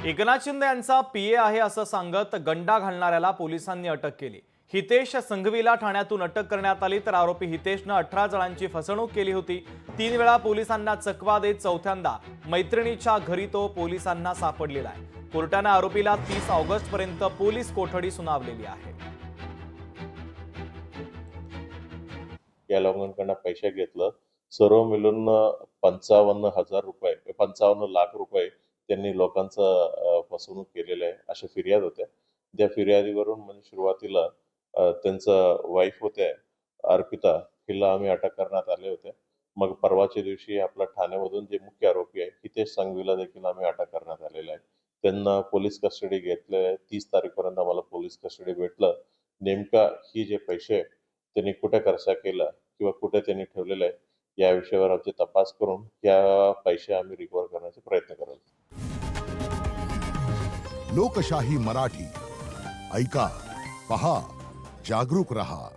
एकनाथ शिंदे यांचा पीए आहे असं सांगत गंडा घालणाऱ्याला पोलिसांनी अटक केली। हितेश संघवीला ठाण्यातून अटक करण्यात आली, तर आरोपी हितेशनं 18 जणांची फसवणूक केली होती। 3 वेळा पोलिसांना चकवा देत चौथ्यांदा मैत्रिणीच्या घरी तो पोलिसांना सापडलेला आहे। कोर्टाने आरोपीला 30 ऑगस्ट पर्यंत पोलीस कोठडी सुनावलेली आहे। या लोकांकडून पैसे घेतलं, सर्व मिळून 55,000 रुपये 55 लाख रुपये त्यांनी लोकांचं फसवणूक केलेलं आहे अशा फिर्याद होत्या। त्या फिर्यादीवरून म्हणजे सुरुवातीला त्यांचं वाईफ होते अर्पिता, हिला आम्ही अटक करण्यात आले होते। मग परवाच्या दिवशी आपल्या ठाण्यामधून जे मुख्य आरोपी आहे हितेश संघवीला देखील आम्ही अटक करण्यात आलेला आहे। त्यांना पोलीस कस्टडी घेतले। 30 तारखेपर्यंत आम्हाला पोलीस कस्टडी भेटलं। नेमका ही जे पैसे त्यांनी कुठे खर्च केला किंवा कुठे त्यांनी ठेवलेले आहे या विषयावर आमचे तपास करून या पैसे आम्ही रिकव्हर करण्याचा प्रयत्न करू। लोकशाही मराठी ऐका, पहा, जागरूक रहा।